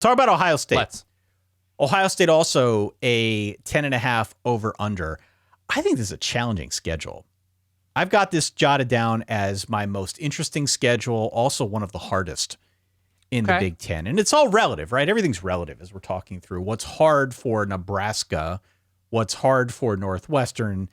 Talk about Ohio State. Let's. Ohio State also a 10.5 over under. I think this is a challenging schedule. I've got this jotted down as my most interesting schedule, also one of the hardest in the Big Ten. And it's all relative, right? Everything's relative as we're talking through. What's hard for Nebraska, what's hard for Northwestern,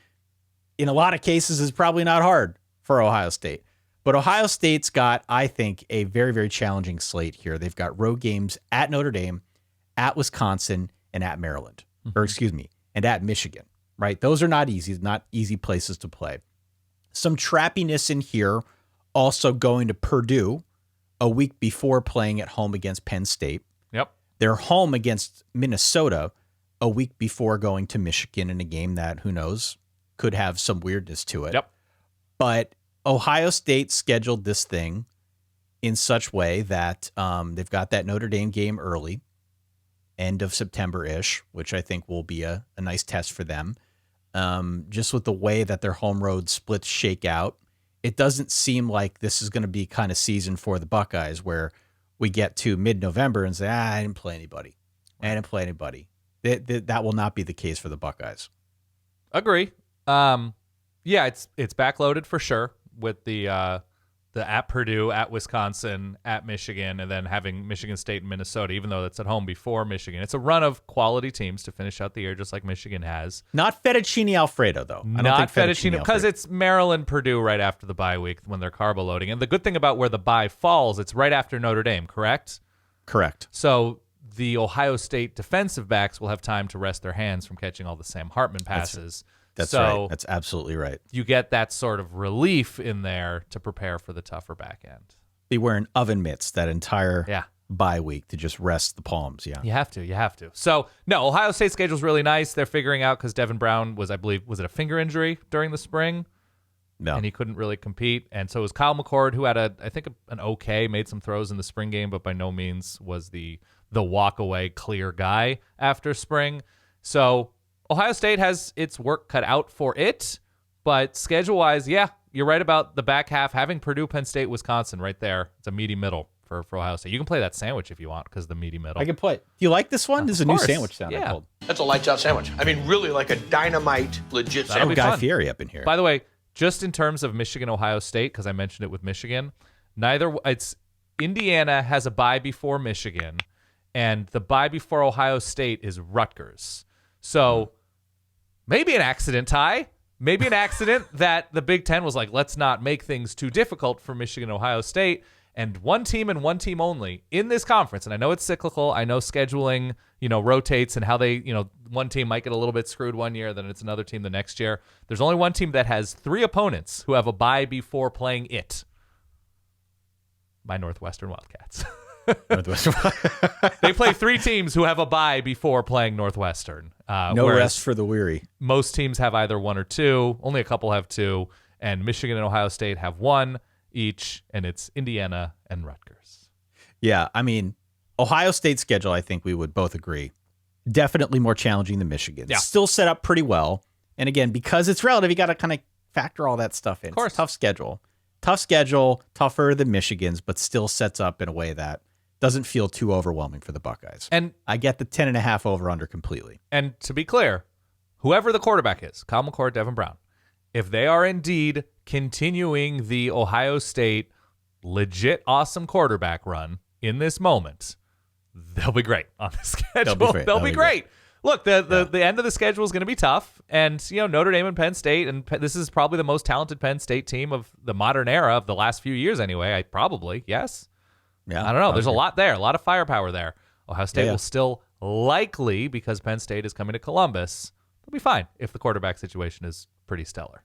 in a lot of cases is probably not hard for Ohio State. But Ohio State's got, I think, a very, very challenging slate here. They've got road games at Notre Dame, at Wisconsin, and at Maryland. And at Michigan, right? Those are not easy places to play. Some trappiness in here, also going to Purdue a week before playing at home against Penn State. Yep. They're home against Minnesota a week before going to Michigan in a game that, who knows, could have some weirdness to it. Yep. But Ohio State scheduled this thing in such way that they've got that Notre Dame game early, end of September-ish, which I think will be a nice test for them. Just with the way that their home road splits shake out, it doesn't seem like this is going to be kind of season for the Buckeyes where we get to mid-November and say, I didn't play anybody. That will not be the case for the Buckeyes. Agree. Yeah, it's backloaded for sure with the at Purdue, at Wisconsin, at Michigan, and then having Michigan State and Minnesota, even though that's at home before Michigan. It's a run of quality teams to finish out the year, just like Michigan has. Not Fettuccine Alfredo, though. Not Fettuccine, because it's Maryland, Purdue right after the bye week when they're carbo loading. And the good thing about where the bye falls, it's right after Notre Dame, correct? Correct. So the Ohio State defensive backs will have time to rest their hands from catching all the Sam Hartman passes. That's right. That's absolutely right. You get that sort of relief in there to prepare for the tougher back end. Be wearing oven mitts that entire bye week to just rest the palms. Yeah, you have to. So, no, Ohio State's schedule is really nice. They're figuring out because Devin Brown was, I believe, was it a finger injury during the spring? No. And he couldn't really compete. And so was Kyle McCord, who had, made some throws in the spring game, but by no means was the walk-away clear guy after spring. So Ohio State has its work cut out for it, but schedule-wise, yeah, you're right about the back half. Having Purdue, Penn State, Wisconsin right there, it's a meaty middle for Ohio State. You can play that sandwich if you want because the meaty middle. I can play it. Do you like this one? This is a new sandwich sound. Yeah. That's a lights-out sandwich. I mean, really like a dynamite, legit sandwich. Guy Fieri up in here. By the way, just in terms of Michigan, Ohio State, because I mentioned it with Michigan, Indiana has a bye before Michigan, and the bye before Ohio State is Rutgers. So maybe an accident, Ty. Maybe an accident that the Big Ten was like, let's not make things too difficult for Michigan and Ohio State. And one team and one team only in this conference. And I know it's cyclical. I know scheduling, rotates and how they, one team might get a little bit screwed one year, then it's another team the next year. There's only one team that has 3 opponents who have a bye before playing it. My Northwestern Wildcats. They play 3 teams who have a bye before playing Northwestern. No rest for the weary. Most teams have either 1 or 2. Only a couple have 2. And Michigan and Ohio State have 1 each, and it's Indiana and Rutgers. Yeah, I mean, Ohio State's schedule, I think we would both agree, definitely more challenging than Michigan. Yeah. Still set up pretty well. And again, because it's relative, you got to kind of factor all that stuff in. Of course. It's a tough schedule, tougher than Michigan's, but still sets up in a way that doesn't feel too overwhelming for the Buckeyes. And I get the 10.5 over under completely. And to be clear, whoever the quarterback is, Kyle McCord, Devin Brown, if they are indeed continuing the Ohio State legit awesome quarterback run in this moment, they'll be great on the schedule. They'll be great. Look, the end of the schedule is going to be tough, and Notre Dame and Penn State, and this is probably the most talented Penn State team of the modern era of the last few years anyway. Yes. Yeah, I don't know. There's a lot there, a lot of firepower there. Ohio State will still likely, because Penn State is coming to Columbus, they'll be fine if the quarterback situation is pretty stellar.